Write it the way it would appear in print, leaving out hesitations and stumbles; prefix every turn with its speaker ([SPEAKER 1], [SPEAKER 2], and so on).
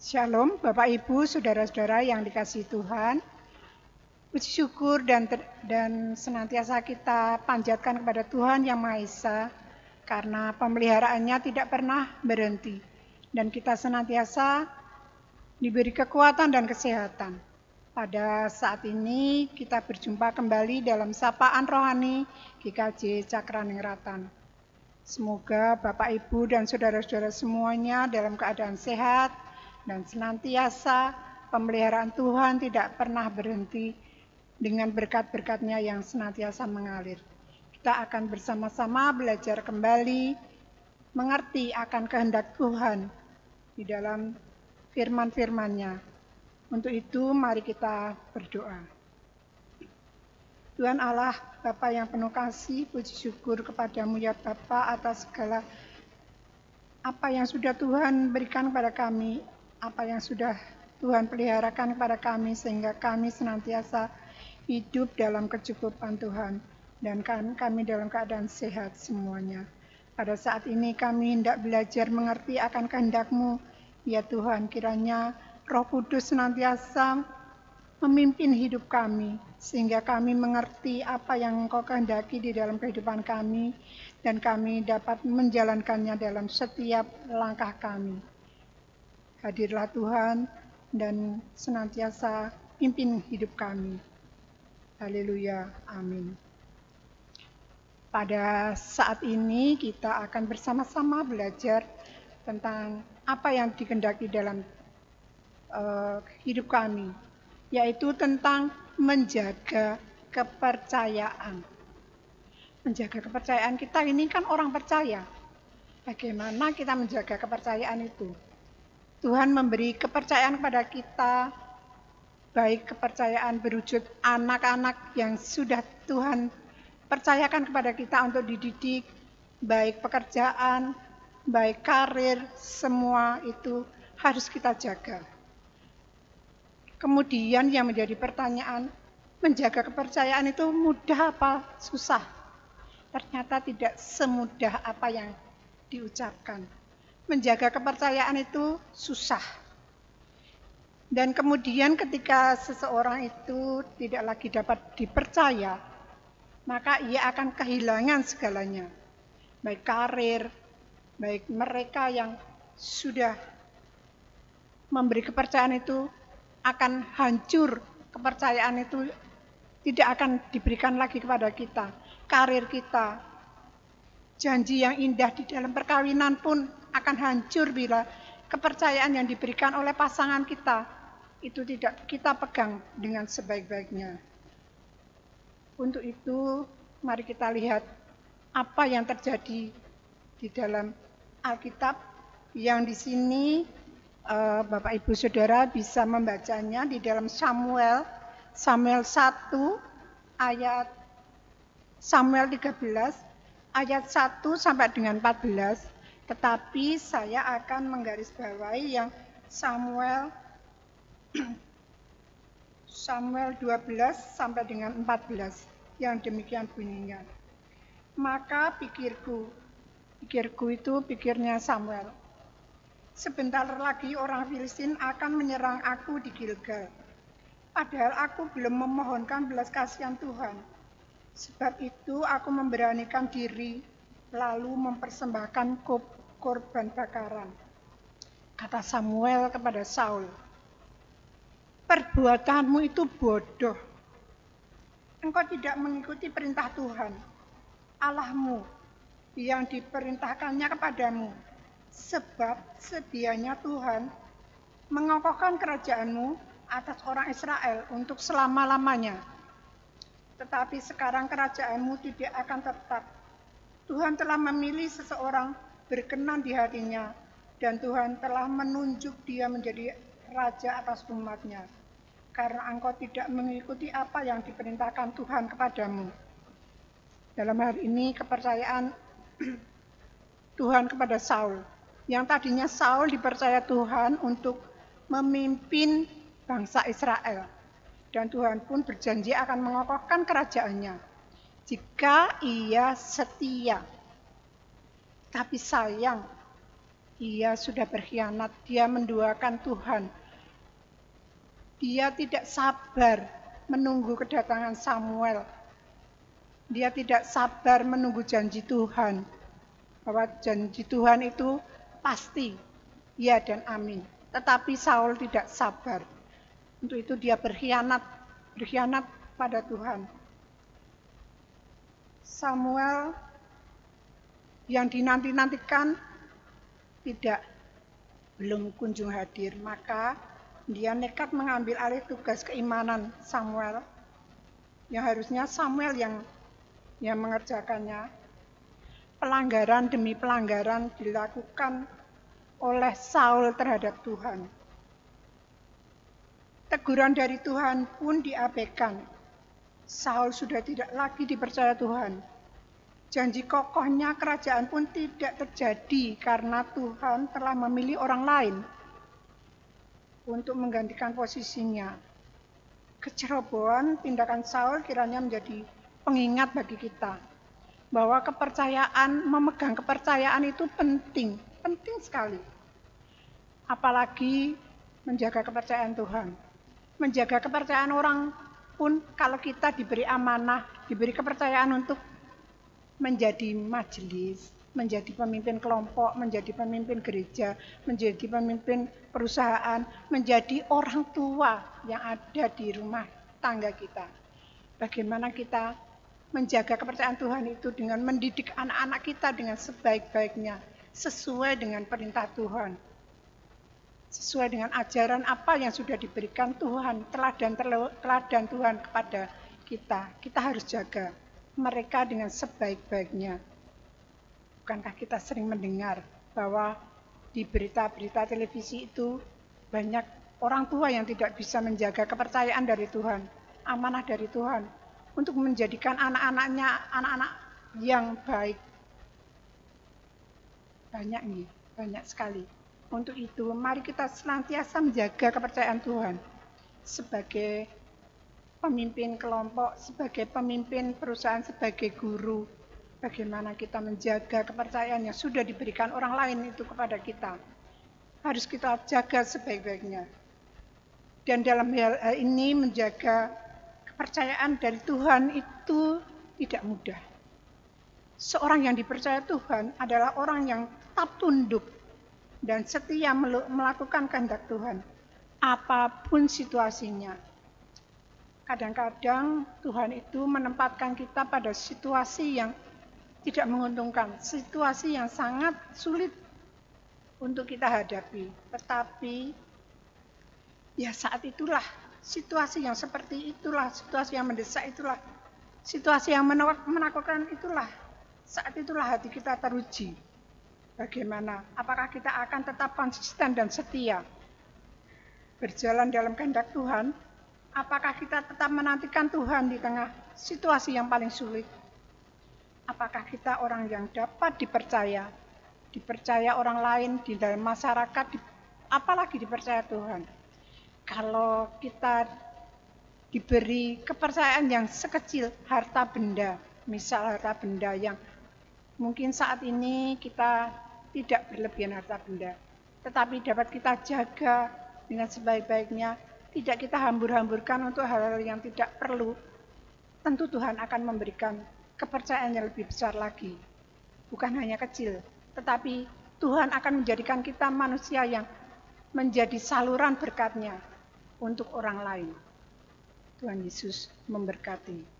[SPEAKER 1] Shalom, Bapak Ibu, saudara-saudara yang dikasihi Tuhan. Puji syukur dan senantiasa kita panjatkan kepada Tuhan Yang Maha Esa, karena pemeliharaannya tidak pernah berhenti. Dan kita senantiasa diberi kekuatan dan kesehatan. Pada saat ini kita berjumpa kembali dalam Sapaan Rohani GKJ Cakraningrat. Semoga Bapak Ibu dan saudara-saudara semuanya dalam keadaan sehat, dan senantiasa pemeliharaan Tuhan tidak pernah berhenti dengan berkat-berkat-Nya yang senantiasa mengalir. Kita akan bersama-sama belajar kembali mengerti akan kehendak Tuhan di dalam firman-firman-Nya. Untuk itu mari kita berdoa. Tuhan Allah, Bapa yang penuh kasih, puji syukur kepadamu ya Bapa atas segala apa yang sudah Tuhan berikan kepada kami, apa yang sudah Tuhan peliharakan kepada kami, sehingga kami senantiasa hidup dalam kecukupan Tuhan, dan kami dalam keadaan sehat semuanya. Pada saat ini kami hendak belajar mengerti akan kehendak-Mu, ya Tuhan, kiranya Roh Kudus senantiasa memimpin hidup kami, sehingga kami mengerti apa yang Engkau kehendaki di dalam kehidupan kami, dan kami dapat menjalankannya dalam setiap langkah kami. Hadirlah Tuhan dan senantiasa pimpin hidup kami. Haleluya, amin. Pada saat ini kita akan bersama-sama belajar tentang apa yang dikehendaki dalam hidup kami, yaitu tentang menjaga kepercayaan. Menjaga kepercayaan kita ini kan orang percaya. Bagaimana kita menjaga kepercayaan itu? Tuhan memberi kepercayaan kepada kita, baik kepercayaan berwujud anak-anak yang sudah Tuhan percayakan kepada kita untuk dididik, baik pekerjaan, baik karir, semua itu harus kita jaga. Kemudian yang menjadi pertanyaan, menjaga kepercayaan itu mudah apa susah? Ternyata tidak semudah apa yang diucapkan. Menjaga kepercayaan itu susah. Dan kemudian ketika seseorang itu tidak lagi dapat dipercaya, maka ia akan kehilangan segalanya. Baik karir, baik mereka yang sudah memberi kepercayaan itu akan hancur. Kepercayaan itu tidak akan diberikan lagi kepada kita. Karir kita, janji yang indah di dalam perkawinan pun akan hancur bila kepercayaan yang diberikan oleh pasangan kita itu tidak kita pegang dengan sebaik-baiknya. Untuk itu, mari kita lihat apa yang terjadi di dalam Alkitab, yang di sini Bapak Ibu Saudara bisa membacanya di dalam Samuel 1 ayat Samuel 13 ayat 1 sampai dengan 14. Tetapi saya akan menggarisbawahi yang Samuel 12 sampai dengan 14 yang demikian bunyinya. Maka pikirku itu pikirnya Samuel. Sebentar lagi orang Filistin akan menyerang aku di Gilgal. Padahal aku belum memohonkan belas kasihan Tuhan. Sebab itu aku memberanikan diri lalu mempersembahkan korban bakaran. Kata Samuel kepada Saul, perbuatanmu itu bodoh. Engkau tidak mengikuti perintah Tuhan, Allahmu, yang diperintahkannya kepadamu. Sebab sedianya Tuhan mengokohkan kerajaanmu atas orang Israel untuk selama-lamanya. Tetapi sekarang kerajaanmu tidak akan tetap. Tuhan telah memilih seseorang berkenan di hatinya, dan Tuhan telah menunjuk dia menjadi raja atas umat-Nya, karena engkau tidak mengikuti apa yang diperintahkan Tuhan kepadamu. Dalam hal ini kepercayaan Tuhan kepada Saul, yang tadinya Saul dipercaya Tuhan untuk memimpin bangsa Israel, dan Tuhan pun berjanji akan mengokohkan kerajaannya jika ia setia. Tapi sayang, Ia sudah berkhianat, dia menduakan Tuhan. Dia tidak sabar menunggu kedatangan Samuel. Dia tidak sabar menunggu janji Tuhan. Bahwa janji Tuhan itu pasti, ya dan amin. Tetapi Saul tidak sabar. Untuk itu dia berkhianat pada Tuhan. Samuel yang dinanti-nantikan belum kunjung hadir, maka dia nekat mengambil alih tugas keimanan Samuel, yang harusnya Samuel yang mengerjakannya. Pelanggaran demi pelanggaran dilakukan oleh Saul terhadap Tuhan. Teguran dari Tuhan pun diabaikan. Saul sudah tidak lagi dipercaya Tuhan. Janji kokohnya kerajaan pun tidak terjadi karena Tuhan telah memilih orang lain untuk menggantikan posisinya. Kecerobohan tindakan Saul kiranya menjadi pengingat bagi kita bahwa memegang kepercayaan itu penting sekali. Apalagi menjaga kepercayaan Tuhan. Menjaga kepercayaan orang pun kalau kita diberi amanah, diberi kepercayaan untuk menjadi majelis, menjadi pemimpin kelompok, menjadi pemimpin gereja, menjadi pemimpin perusahaan, menjadi orang tua yang ada di rumah tangga kita. Bagaimana kita menjaga kepercayaan Tuhan itu dengan mendidik anak-anak kita dengan sebaik-baiknya, sesuai dengan perintah Tuhan, sesuai dengan ajaran apa yang sudah diberikan Tuhan, teladan Tuhan kepada kita. Kita harus jaga mereka dengan sebaik-baiknya. Bukankah kita sering mendengar bahwa di berita-berita televisi itu banyak orang tua yang tidak bisa menjaga kepercayaan dari Tuhan, amanah dari Tuhan, untuk menjadikan anak-anaknya anak-anak yang baik. Banyak sekali. Untuk itu, mari kita senantiasa menjaga kepercayaan Tuhan sebagai pemimpin kelompok, sebagai pemimpin perusahaan, sebagai guru. Bagaimana kita menjaga kepercayaan yang sudah diberikan orang lain itu kepada kita. Harus kita jaga sebaik-baiknya. Dan dalam hal ini menjaga kepercayaan dari Tuhan itu tidak mudah. Seorang yang dipercaya Tuhan adalah orang yang tetap tunduk dan setia melakukan kehendak Tuhan, apapun situasinya. Kadang-kadang Tuhan itu menempatkan kita pada situasi yang tidak menguntungkan, situasi yang sangat sulit untuk kita hadapi. Tetapi ya saat itulah, situasi yang seperti itulah, situasi yang mendesak itulah, situasi yang menakutkan itulah, saat itulah hati kita teruji. Bagaimana? Apakah kita akan tetap konsisten dan setia berjalan dalam kehendak Tuhan? Apakah kita tetap menantikan Tuhan di tengah situasi yang paling sulit? Apakah kita orang yang dapat dipercaya orang lain di dalam masyarakat, apalagi dipercaya Tuhan? Kalau kita diberi kepercayaan yang sekecil harta benda, misal harta benda yang mungkin saat ini kita tidak berlebihan harta benda, tetapi dapat kita jaga dengan sebaik-baiknya, tidak kita hambur-hamburkan untuk hal-hal yang tidak perlu, tentu Tuhan akan memberikan kepercayaan yang lebih besar lagi. Bukan hanya kecil, tetapi Tuhan akan menjadikan kita manusia yang menjadi saluran berkat-Nya untuk orang lain. Tuhan Yesus memberkati.